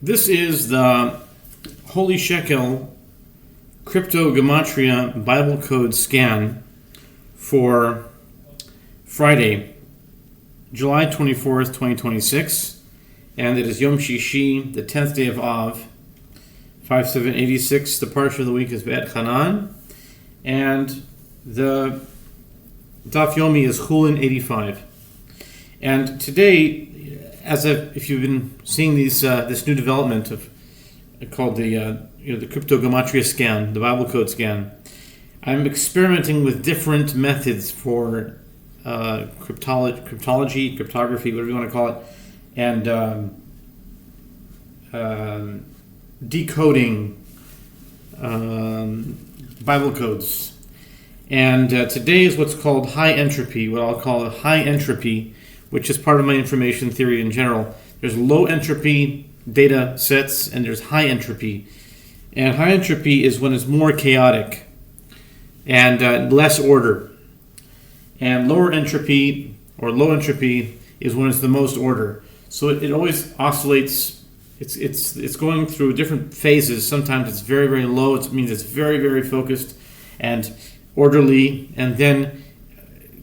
This is the Holy Shekel Crypto Gematria Bible Code scan for Friday, July 24th, 2026, and it is Yom Shishi, the 10th day of Av, 5786. The Parshat of the week is Be'et Hanan, and the Daf Yomi is Chullin 85. And today, if you've been seeing this new development called the Crypto Gematria scan, the Bible Code scan, I'm experimenting with different methods for cryptography, whatever you want to call it, and decoding Bible codes. And today is what's called high entropy, what I'll call a high entropy, which is part of my information theory in general. There's low entropy data sets and there's high entropy. And high entropy is when it's more chaotic and less order. And lower entropy or low entropy is when it's the most order. So it always oscillates. It's going through different phases. Sometimes it's very, very low. It means it's very, very focused and orderly. And then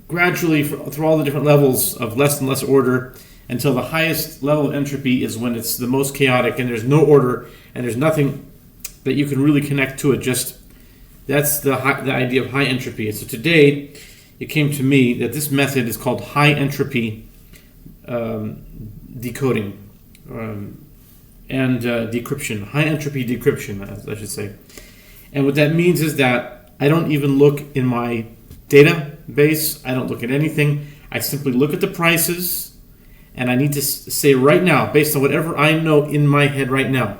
gradually through all the different levels of less and less order until the highest level of entropy is when it's the most chaotic and there's no order and there's nothing that you can really connect to it. That's the idea of high entropy. And so today it came to me that this method is called high entropy decoding and decryption. High entropy decryption, I should say. And what that means is that I don't even look in my database. I don't look at anything. I simply look at the prices, and I need to say right now, based on whatever I know in my head right now,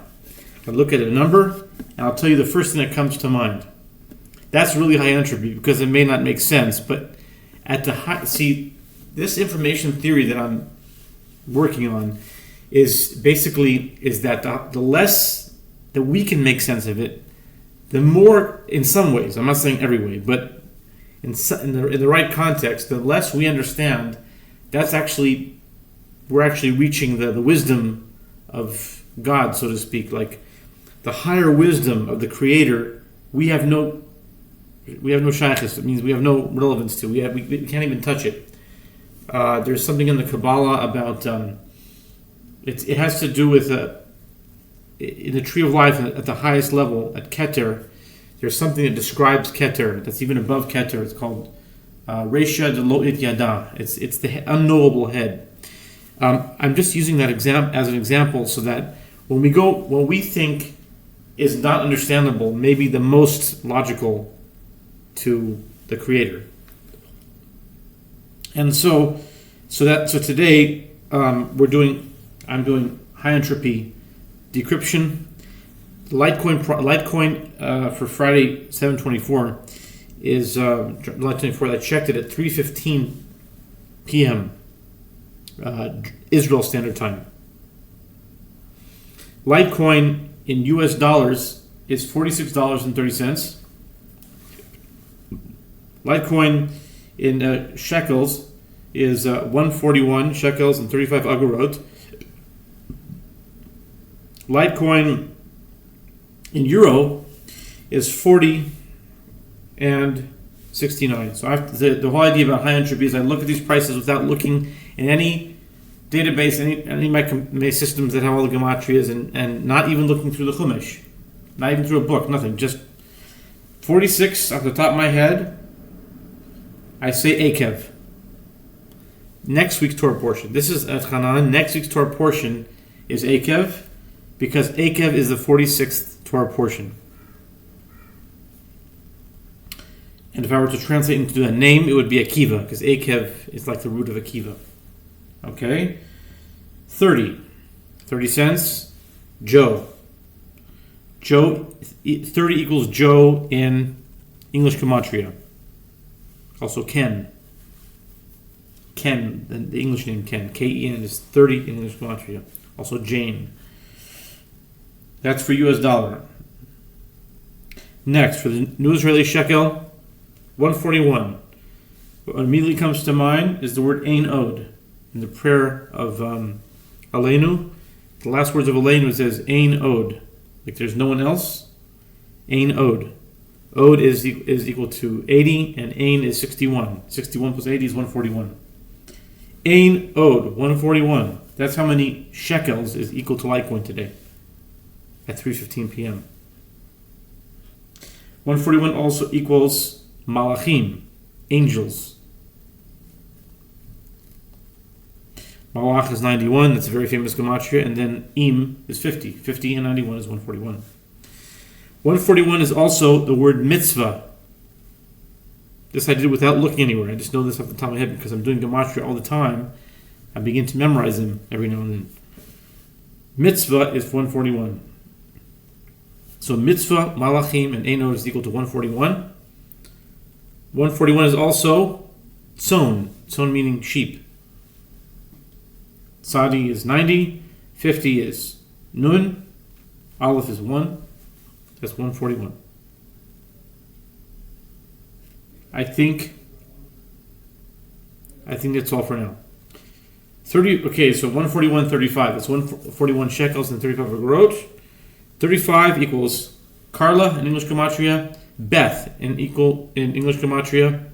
I look at a number, and I'll tell you the first thing that comes to mind. That's really high entropy because it may not make sense, but at the this information theory that I'm working on is that the less that we can make sense of it, the more, in some ways, I'm not saying every way, but in the right context, the less we understand, we're actually reaching the wisdom of God, so to speak. Like the higher wisdom of the Creator, we have no shaykhis. It means we have no relevance to. We can't even touch it. There's something in the Kabbalah about it has to do with in the tree of life at the highest level at Keter. There's something that describes Keter that's even above Keter. It's called Reisha de Lo It Yada. It's the unknowable head. I'm just using that as an example so that when we think is not understandable, maybe the most logical to the Creator. And so today I'm doing high entropy decryption. Litecoin for Friday 7/24 is July 24th. I checked it at 3:15 p.m. Israel Standard Time. Litecoin in US dollars is $46.30. Litecoin in shekels is 141 shekels and 35 agorot. Litecoin in euro is 40 and 69. So the whole idea about high entropy is I look at these prices without looking in any database, any of my systems that have all the gematrias, and not even looking through the Chumash, not even through a book, nothing. Just 46 off the top of my head. I say Akev. Next week's Torah portion. This is at Hanan. Next week's Torah portion is Akev, because Akev is the 46th Torah portion. And if I were to translate into a name, it would be Akiva, because Akev is like the root of Akiva. Okay? 30 cents, Joe. 30 equals Joe in English Gematria. Also Ken, the English name Ken. K-E-N is 30 in English Gematria. Also Jane. That's for US dollar. Next, for the New Israeli Shekel, 141. What immediately comes to mind is the word Ein Od in the prayer of Aleinu. The last words of Elaine was as Ein Od. Like there's no one else. Ein Od. Od is equal to 80, and Ein is 61. 61 plus 80 is 141. Ein Od, 141. That's how many shekels is equal to Litecoin today at 3:15 p.m. 141 also equals malachim, angels. Malach is 91, that's a very famous Gematria, and then Im is 50. 50 and 91 is 141. 141 is also the word mitzvah. This I did without looking anywhere. I just know this off the top of my head because I'm doing Gematria all the time. I begin to memorize them every now and then. Mitzvah is 141. So mitzvah, malachim, and Ein Od is equal to 141. 141 is also tzon. Tzon meaning sheep. Sadi is 90. 50 is nun. Aleph is 1. That's 141. I think that's all for now. 30. Okay, so 141, 35. That's 141 shekels and 35 agrot. 35 equals Carla in English Gematria. Beth in English Gematria.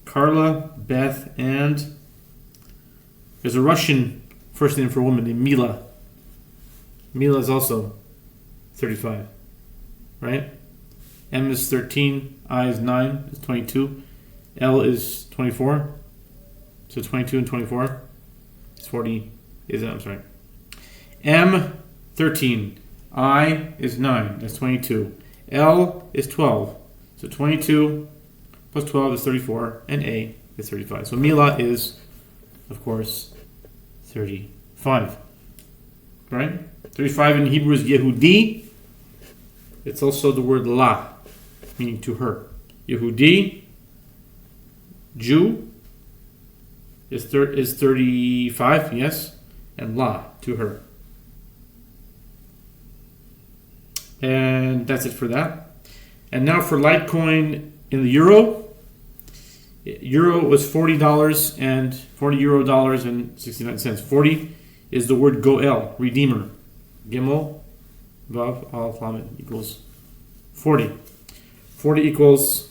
Carla, Beth, and there's a Russian first name for a woman named Mila. Mila is also 35, right? M is 13, I is 9, is 22, L is 24, so 22 and 24 is 40, I'm sorry. M, 13, I is 9, that's 22, L is 12, so 22 plus 12 is 34, and A is 35. So Mila is, of course, 35, right? 35 in Hebrew is Yehudi. It's also the word La, meaning to her. Yehudi, Jew, is 35, yes, and La, to her. And that's it for that. And now for Litecoin in the euro. Euro was $40 and $40 and 69 cents. 40 is the word Goel, Redeemer. Gimel, Vav, Aleph, Lamed equals 40. 40 equals,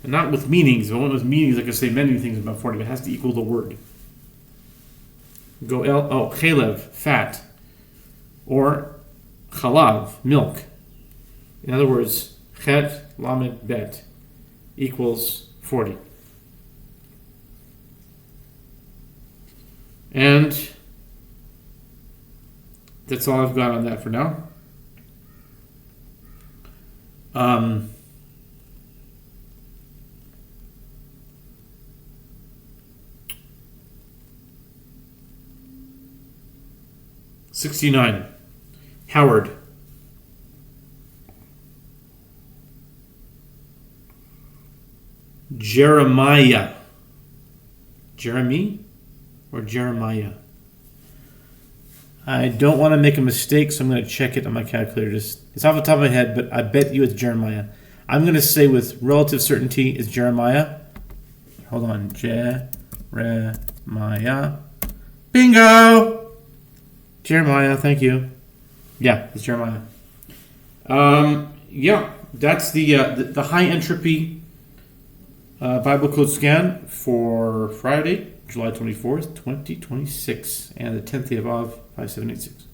and not with meanings. If I went with meanings, I could say many things about 40, but it has to equal the word. Goel, Chalev, fat. Or Chalav, milk. In other words, Chet, Lamed, Bet equals 40. And that's all I've got on that for now. $69. Howard. Jeremiah. Jeremy or Jeremiah? I don't want to make a mistake, so I'm going to check it on my calculator. It's off the top of my head, but I bet you it's Jeremiah. I'm going to say with relative certainty it's Jeremiah. Hold on. Jeremiah. Bingo! Jeremiah, thank you. Yeah, it's Jeremiah. Yeah, that's the high entropy Bible code scan for Friday, July 24th, 2026, and the 10th day of Av, 5786.